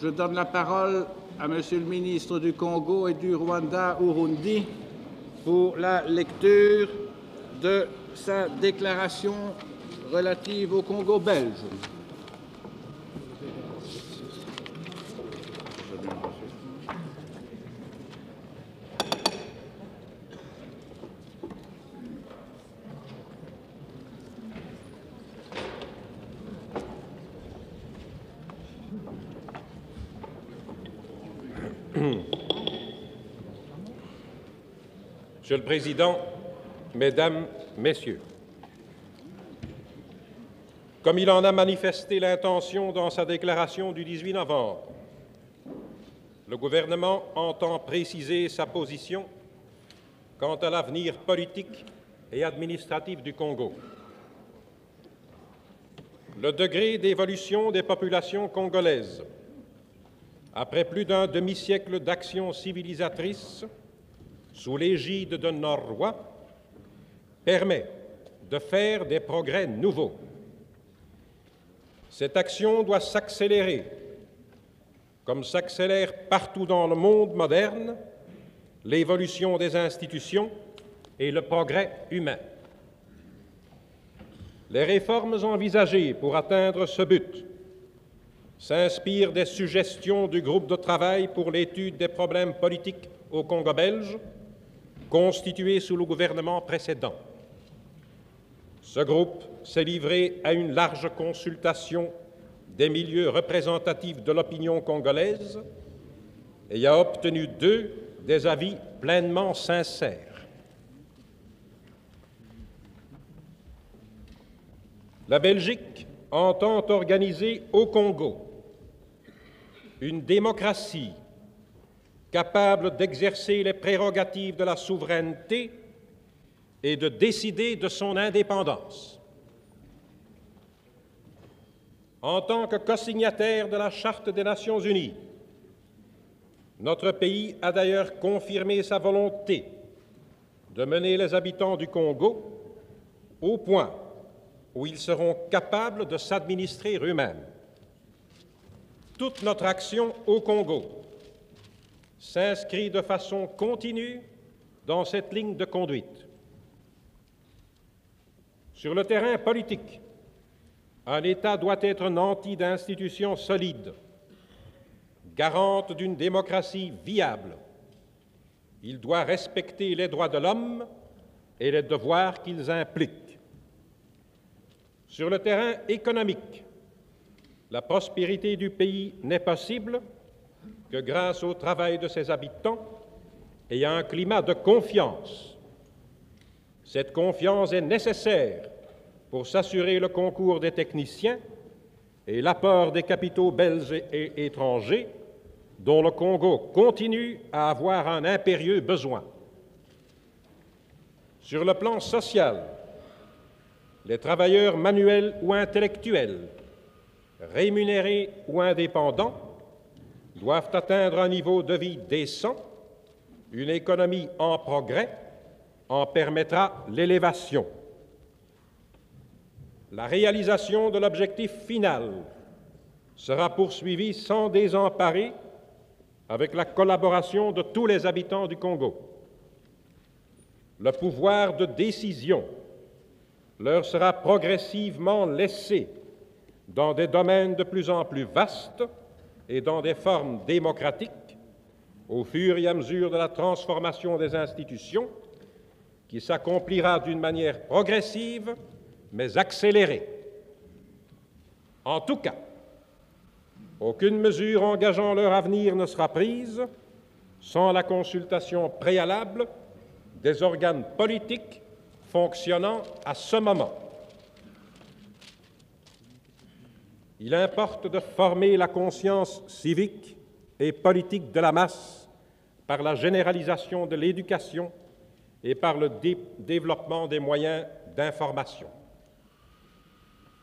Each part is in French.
Je donne la parole à Monsieur le ministre du Congo et du Rwanda, Urundi, pour la lecture de sa déclaration relative au Congo belge. Monsieur le Président, Mesdames, Messieurs, comme il en a manifesté l'intention dans sa déclaration du 18 novembre, le gouvernement entend préciser sa position quant à l'avenir politique et administratif du Congo. Le degré d'évolution des populations congolaises, après plus d'un demi-siècle d'actions civilisatrices sous l'égide de Nord-Roi, permet de faire des progrès nouveaux. Cette action doit s'accélérer, comme s'accélère partout dans le monde moderne l'évolution des institutions et le progrès humain. Les réformes envisagées pour atteindre ce but s'inspirent des suggestions du groupe de travail pour l'étude des problèmes politiques au Congo belge, constitué sous le gouvernement précédent. Ce groupe s'est livré à une large consultation des milieux représentatifs de l'opinion congolaise et a obtenu d'eux des avis pleinement sincères. La Belgique entend organiser au Congo une démocratie capable d'exercer les prérogatives de la souveraineté et de décider de son indépendance. En tant que co-signataire de la Charte des Nations unies, notre pays a d'ailleurs confirmé sa volonté de mener les habitants du Congo au point où ils seront capables de s'administrer eux-mêmes. Toute notre action au Congo s'inscrit de façon continue dans cette ligne de conduite. Sur le terrain politique, un État doit être nanti d'institutions solides, garantes d'une démocratie viable. Il doit respecter les droits de l'homme et les devoirs qu'ils impliquent. Sur le terrain économique, la prospérité du pays n'est possible que grâce au travail de ses habitants et à un climat de confiance. Cette confiance est nécessaire pour s'assurer le concours des techniciens et l'apport des capitaux belges et étrangers dont le Congo continue à avoir un impérieux besoin. Sur le plan social, les travailleurs manuels ou intellectuels, rémunérés ou indépendants, doivent atteindre un niveau de vie décent. Une économie en progrès en permettra l'élévation. La réalisation de l'objectif final sera poursuivie sans désemparer avec la collaboration de tous les habitants du Congo. Le pouvoir de décision leur sera progressivement laissé dans des domaines de plus en plus vastes et dans des formes démocratiques, au fur et à mesure de la transformation des institutions, qui s'accomplira d'une manière progressive, mais accélérée. En tout cas, aucune mesure engageant leur avenir ne sera prise sans la consultation préalable des organes politiques fonctionnant à ce moment. Il importe de former la conscience civique et politique de la masse par la généralisation de l'éducation et par le développement des moyens d'information.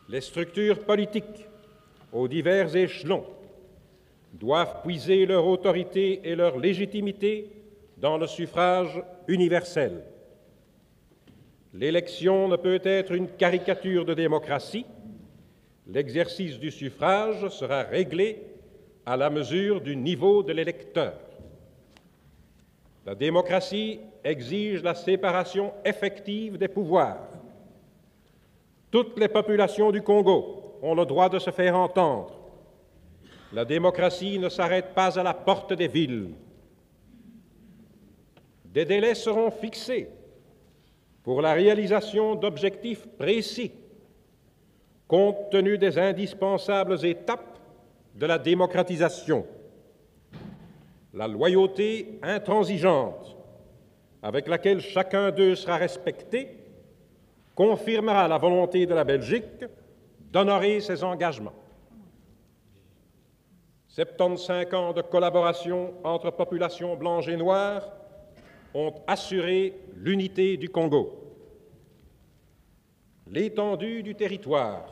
Les structures politiques, aux divers échelons, doivent puiser leur autorité et leur légitimité dans le suffrage universel. L'élection ne peut être une caricature de démocratie. L'exercice du suffrage sera réglé à la mesure du niveau de l'électeur. La démocratie exige la séparation effective des pouvoirs. Toutes les populations du Congo ont le droit de se faire entendre. La démocratie ne s'arrête pas à la porte des villes. Des délais seront fixés pour la réalisation d'objectifs précis, compte tenu des indispensables étapes de la démocratisation. La loyauté intransigeante avec laquelle chacun d'eux sera respecté confirmera la volonté de la Belgique d'honorer ses engagements. 75 ans de collaboration entre populations blanches et noires ont assuré l'unité du Congo. L'étendue du territoire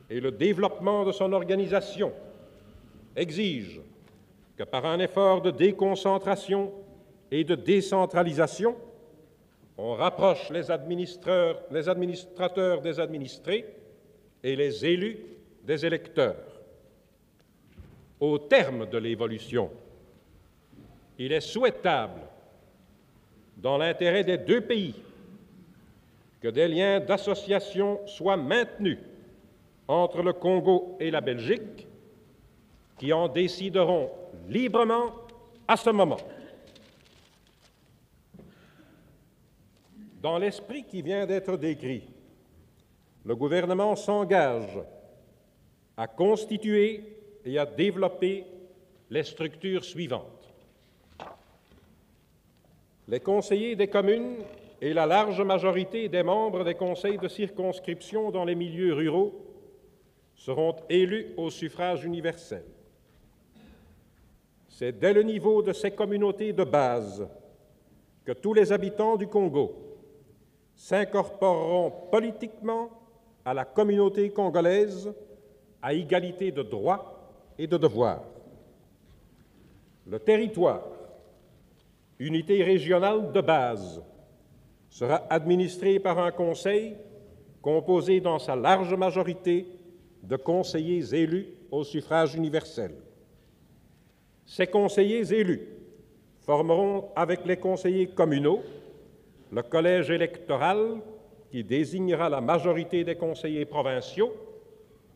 et le développement de son organisation exigent que par un effort de déconcentration et de décentralisation, on rapproche les administrateurs des administrés et les élus des électeurs. Au terme de l'évolution, il est souhaitable, dans l'intérêt des deux pays, que des liens d'association soient maintenus entre le Congo et la Belgique, qui en décideront librement à ce moment. Dans l'esprit qui vient d'être décrit, le gouvernement s'engage à constituer et à développer les structures suivantes. Les conseillers des communes et la large majorité des membres des conseils de circonscription dans les milieux ruraux seront élus au suffrage universel. C'est dès le niveau de ces communautés de base que tous les habitants du Congo s'incorporeront politiquement à la communauté congolaise à égalité de droits et de devoirs. Le territoire, unité régionale de base, sera administré par un conseil composé dans sa large majorité de conseillers élus au suffrage universel. Ces conseillers élus formeront avec les conseillers communaux le collège électoral qui désignera la majorité des conseillers provinciaux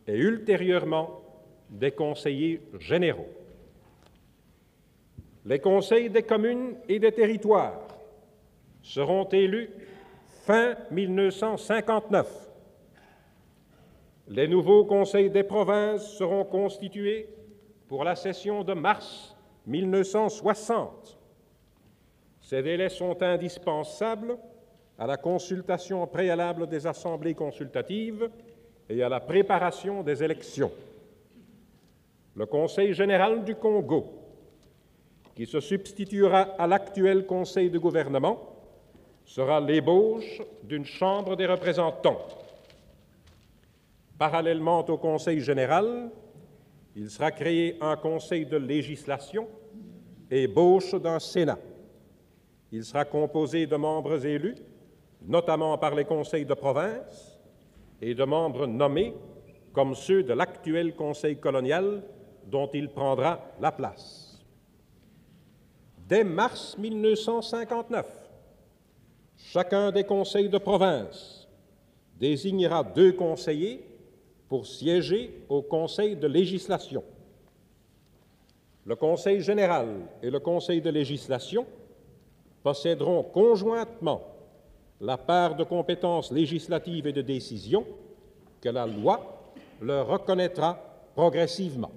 et ultérieurement des conseillers généraux. Les conseils des communes et des territoires seront élus fin 1959. Les nouveaux conseils des provinces seront constitués pour la session de mars 1960. Ces délais sont indispensables à la consultation préalable des assemblées consultatives et à la préparation des élections. Le Conseil général du Congo, qui se substituera à l'actuel Conseil de gouvernement, sera l'ébauche d'une Chambre des représentants. Parallèlement au Conseil général, il sera créé un Conseil de législation, ébauche d'un Sénat. Il sera composé de membres élus, notamment par les conseils de province, et de membres nommés comme ceux de l'actuel Conseil colonial dont il prendra la place. Dès mars 1959, chacun des conseils de province désignera 2 conseillers pour siéger au Conseil de législation. Le Conseil général et le Conseil de législation posséderont conjointement la part de compétences législatives et de décision que la loi leur reconnaîtra progressivement.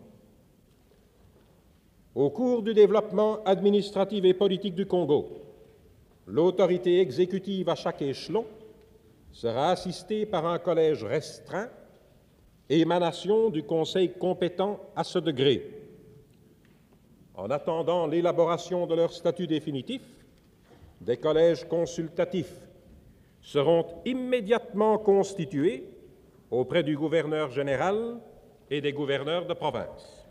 Au cours du développement administratif et politique du Congo, l'autorité exécutive à chaque échelon sera assistée par un collège restreint, émanation du Conseil compétent à ce degré. En attendant l'élaboration de leur statut définitif, des collèges consultatifs seront immédiatement constitués auprès du gouverneur général et des gouverneurs de province.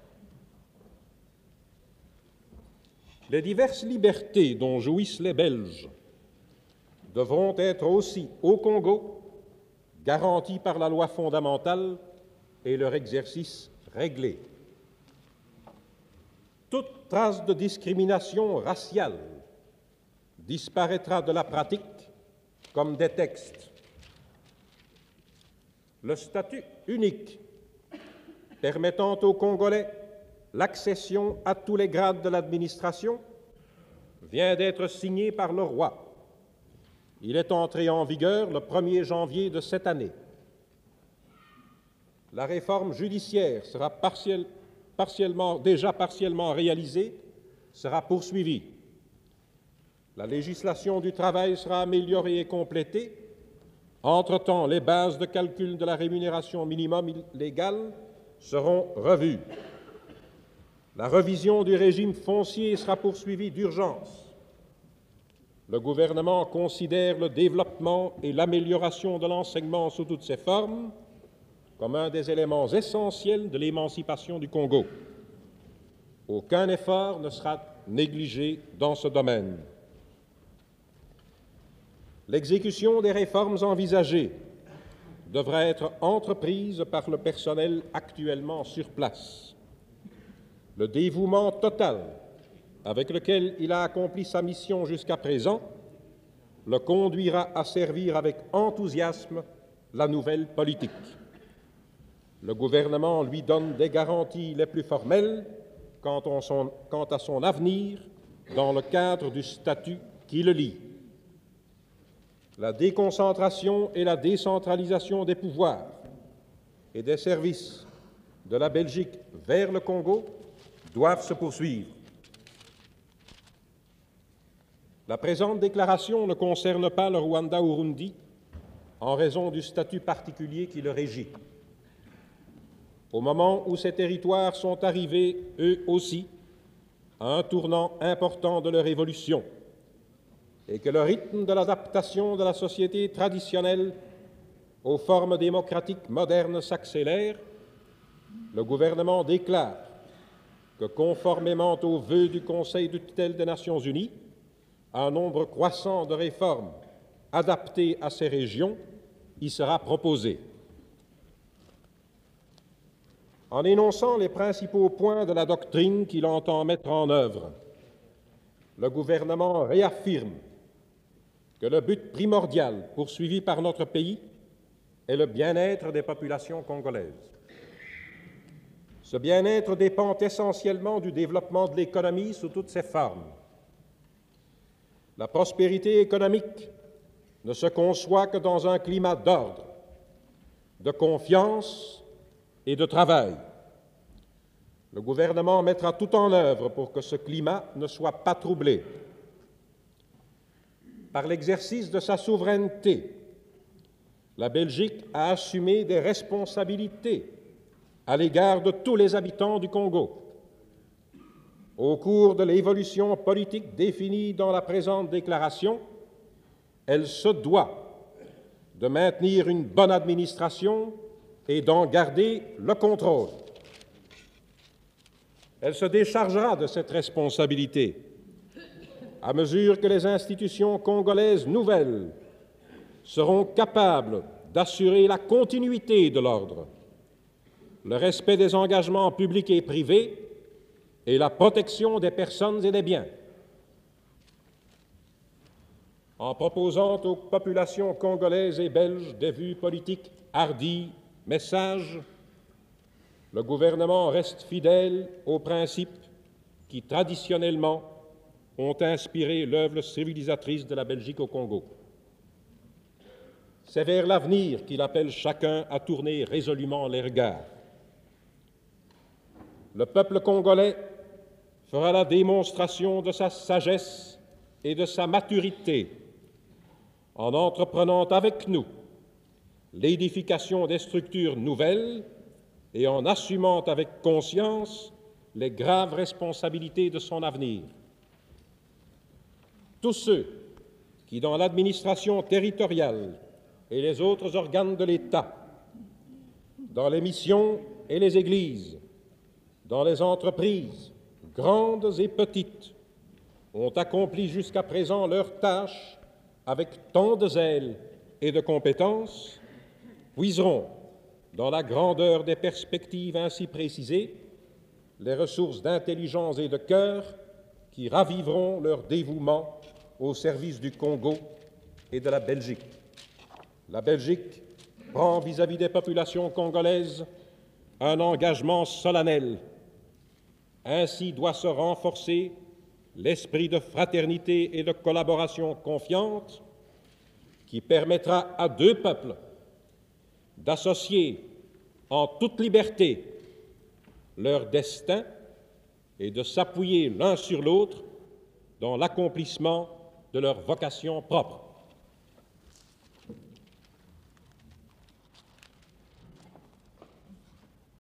Les diverses libertés dont jouissent les Belges devront être aussi au Congo garanties par la loi fondamentale et leur exercice réglé. Toute trace de discrimination raciale disparaîtra de la pratique comme des textes. Le statut unique permettant aux Congolais l'accession à tous les grades de l'administration vient d'être signé par le roi. Il est entré en vigueur le 1er janvier de cette année. La réforme judiciaire sera déjà partiellement réalisée, sera poursuivie. La législation du travail sera améliorée et complétée. Entre-temps, les bases de calcul de la rémunération minimum légale seront revues. La revision du régime foncier sera poursuivie d'urgence. Le gouvernement considère le développement et l'amélioration de l'enseignement sous toutes ses formes comme un des éléments essentiels de l'émancipation du Congo. Aucun effort ne sera négligé dans ce domaine. L'exécution des réformes envisagées devra être entreprise par le personnel actuellement sur place. Le dévouement total avec lequel il a accompli sa mission jusqu'à présent le conduira à servir avec enthousiasme la nouvelle politique. Le gouvernement lui donne des garanties les plus formelles quant à son avenir dans le cadre du statut qui le lie. La déconcentration et la décentralisation des pouvoirs et des services de la Belgique vers le Congo doivent se poursuivre. La présente déclaration ne concerne pas le Rwanda-Urundi en raison du statut particulier qui le régit. Au moment où ces territoires sont arrivés, eux aussi, à un tournant important de leur évolution, et que le rythme de l'adaptation de la société traditionnelle aux formes démocratiques modernes s'accélère, le gouvernement déclare que, conformément aux vœux du Conseil de tutelle des Nations unies, un nombre croissant de réformes adaptées à ces régions y sera proposé. En énonçant les principaux points de la doctrine qu'il entend mettre en œuvre, le gouvernement réaffirme que le but primordial poursuivi par notre pays est le bien-être des populations congolaises. Ce bien-être dépend essentiellement du développement de l'économie sous toutes ses formes. La prospérité économique ne se conçoit que dans un climat d'ordre, de confiance et de travail. Le gouvernement mettra tout en œuvre pour que ce climat ne soit pas troublé. Par l'exercice de sa souveraineté, la Belgique a assumé des responsabilités à l'égard de tous les habitants du Congo. Au cours de l'évolution politique définie dans la présente déclaration, elle se doit de maintenir une bonne administration et d'en garder le contrôle. Elle se déchargera de cette responsabilité à mesure que les institutions congolaises nouvelles seront capables d'assurer la continuité de l'ordre, le respect des engagements publics et privés et la protection des personnes et des biens. En proposant aux populations congolaises et belges des vues politiques hardies mais sages, le gouvernement reste fidèle aux principes qui, traditionnellement, ont inspiré l'œuvre civilisatrice de la Belgique au Congo. C'est vers l'avenir qu'il appelle chacun à tourner résolument les regards. Le peuple congolais fera la démonstration de sa sagesse et de sa maturité en entreprenant avec nous l'édification des structures nouvelles et en assumant avec conscience les graves responsabilités de son avenir. Tous ceux qui, dans l'administration territoriale et les autres organes de l'État, dans les missions et les églises, dans les entreprises, grandes et petites, ont accompli jusqu'à présent leurs tâches avec tant de zèle et de compétence, puiseront, dans la grandeur des perspectives ainsi précisées, les ressources d'intelligence et de cœur qui raviveront leur dévouement au service du Congo et de la Belgique. La Belgique prend vis-à-vis des populations congolaises un engagement solennel. Ainsi doit se renforcer l'esprit de fraternité et de collaboration confiante qui permettra à deux peuples d'associer en toute liberté leur destin et de s'appuyer l'un sur l'autre dans l'accomplissement de leur vocation propre.